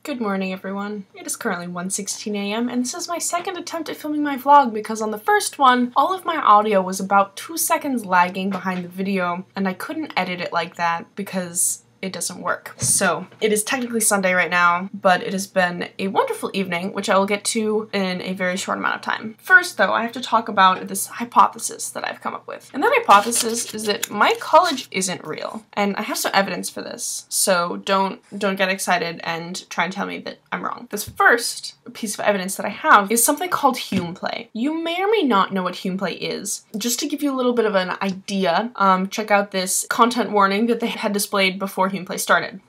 Good morning, everyone. It is currently 1:16 a.m. and this is my second attempt at filming my vlog because on the first one, all of my audio was about 2 seconds lagging behind the video and I couldn't edit it like that because it doesn't work. So, it is technically Sunday right now, but it has been a wonderful evening, which I will get to in a very short amount of time. First, though, I have to talk about this hypothesis that I've come up with. And that hypothesis is that my college isn't real. And I have some evidence for this, so don't get excited and try and tell me that I'm wrong. This first piece of evidence that I have is something called Hume play. You may or may not know what Hume play is. Just to give you a little bit of an idea, check out this content warning that they had displayed before Hume play started.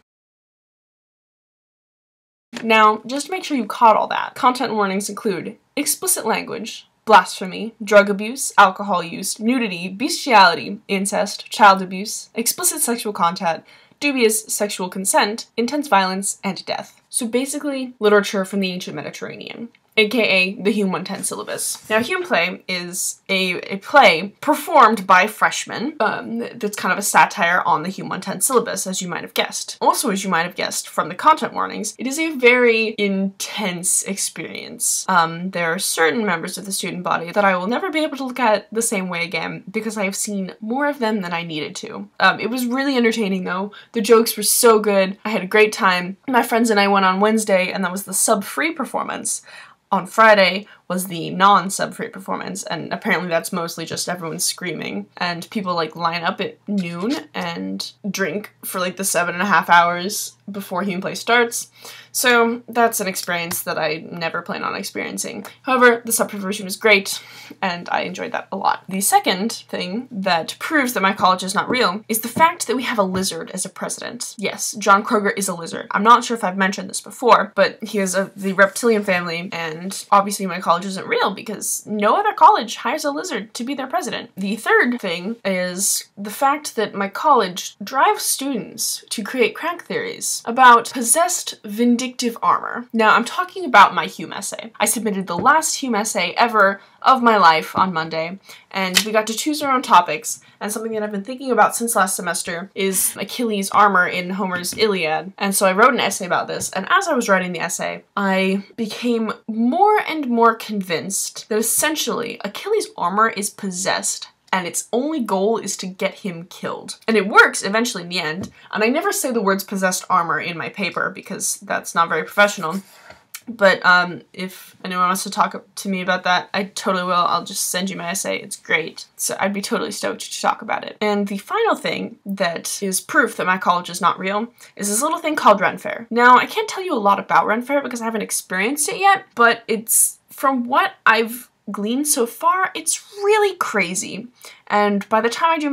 Now, just to make sure you caught all that, content warnings include explicit language, blasphemy, drug abuse, alcohol use, nudity, bestiality, incest, child abuse, explicit sexual content, dubious sexual consent, intense violence, and death. So basically, literature from the ancient Mediterranean, aka the Hume 110 syllabus. Now, Hume play is a play performed by freshmen that's kind of a satire on the Hume 110 syllabus, as you might have guessed. Also, as you might have guessed from the content warnings, it is a very intense experience. There are certain members of the student body that I will never be able to look at the same way again because I have seen more of them than I needed to. It was really entertaining though. The jokes were so good. I had a great time. My friends and I went on Wednesday and that was the sub-free performance. On Friday was the non-sub-free performance, and apparently that's mostly just everyone screaming, and people like line up at noon and drink for like the 7.5 hours before Hume play starts. So that's an experience that I never plan on experiencing. However, the sub-free version was great, and I enjoyed that a lot. The second thing that proves that my college is not real is the fact that we have a lizard as a president. Yes, John Kroger is a lizard. I'm not sure if I've mentioned this before, but he is of the reptilian family, and obviously my college isn't real because no other college hires a lizard to be their president. The third thing is the fact that my college drives students to create crack theories about possessed vindictive armor. Now, I'm talking about my Hume essay. I submitted the last Hume essay ever of my life on Monday, and we got to choose our own topics, and something that I've been thinking about since last semester is Achilles' armor in Homer's Iliad, and so I wrote an essay about this, and as I was writing the essay, I became more and more convinced that essentially Achilles' armor is possessed, and its only goal is to get him killed. And it works eventually in the end, and I never say the words possessed armor in my paper because that's not very professional. But if anyone wants to talk to me about that, I totally will. I'll just send you my essay. It's great. So I'd be totally stoked to talk about it. And the final thing that is proof that my college is not real is this little thing called Ren Fair. Now, I can't tell you a lot about Ren Fair because I haven't experienced it yet, but it's, from what I've gleaned so far, it's really crazy. And by the time I do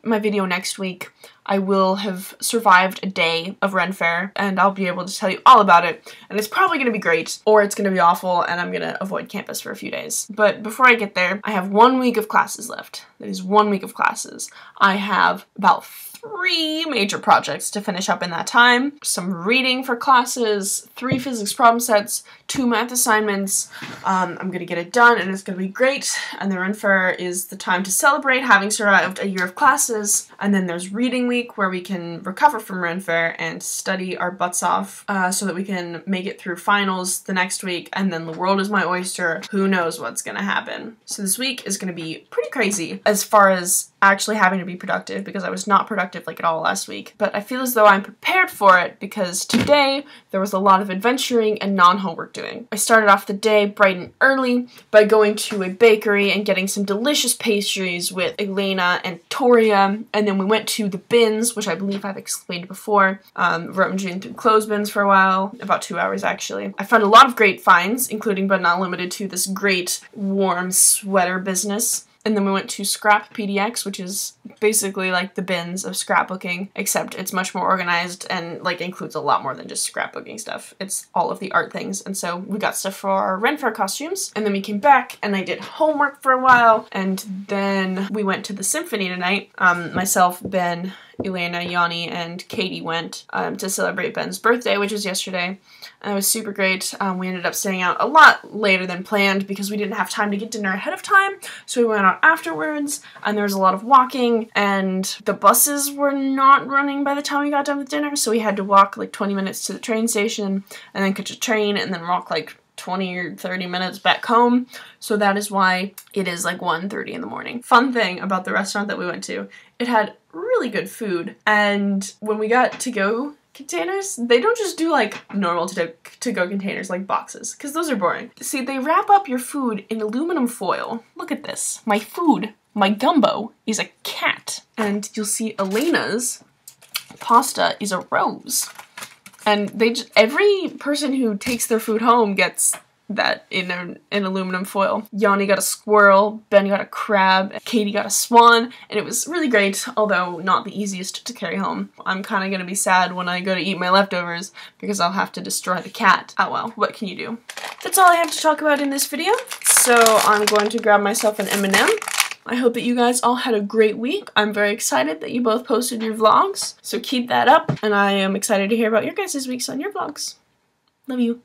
my video next week, I will have survived a day of Ren Fair, and I'll be able to tell you all about it, and it's probably going to be great, or it's going to be awful, and I'm going to avoid campus for a few days. But before I get there, I have 1 week of classes left. That is 1 week of classes. I have about 3 major projects to finish up in that time, some reading for classes, 3 physics problem sets, 2 math assignments. I'm gonna get it done and it's gonna be great, and the Ren Fair is the time to celebrate having survived a year of classes, and then there's reading week where we can recover from Ren Fair and study our butts off so that we can make it through finals the next week, and then the world is my oyster. Who knows what's gonna happen. So this week is gonna be pretty crazy as far as actually having to be productive because I was not productive like at all last week, but I feel as though I'm prepared for it because today there was a lot of adventuring and non-homework doing. I started off the day bright and early by going to a bakery and getting some delicious pastries with Elena and Toria, and then we went to the bins, which I believe I've explained before, rummaging through clothespins for a while, about 2 hours actually. I found a lot of great finds, including but not limited to this great warm sweater business. And then we went to Scrap PDX, which is basically like the bins of scrapbooking, except it's much more organized and like includes a lot more than just scrapbooking stuff. It's all of the art things. And so we got stuff for our Ren Fair costumes, and then we came back and I did homework for a while, and then we went to the symphony tonight. Myself, Ben, Elena, Yanni, and Katie went to celebrate Ben's birthday, which was yesterday. And it was super great. We ended up staying out a lot later than planned because we didn't have time to get dinner ahead of time, so we went out afterwards, and there was a lot of walking, and the buses were not running by the time we got done with dinner, so we had to walk like 20 minutes to the train station, and then catch a train, and then walk like 20 or 30 minutes back home, so that is why it is like 1:30 in the morning. Fun thing about the restaurant that we went to, it had really good food, and when we got to-go containers, they don't just do like normal to-go containers like boxes, because those are boring. See, they wrap up your food in aluminum foil. Look at this. My food, my gumbo, is a cat. And you'll see Elena's pasta is a rose. And every person who takes their food home gets that in aluminum foil. Yanni got a squirrel, Ben got a crab, Katie got a swan, and it was really great, although not the easiest to carry home. I'm kind of going to be sad when I go to eat my leftovers because I'll have to destroy the cat. Oh well, what can you do? That's all I have to talk about in this video, so I'm going to grab myself an M+M. I hope that you guys all had a great week. I'm very excited that you both posted your vlogs, so keep that up, and I am excited to hear about your guys' weeks on your vlogs. Love you.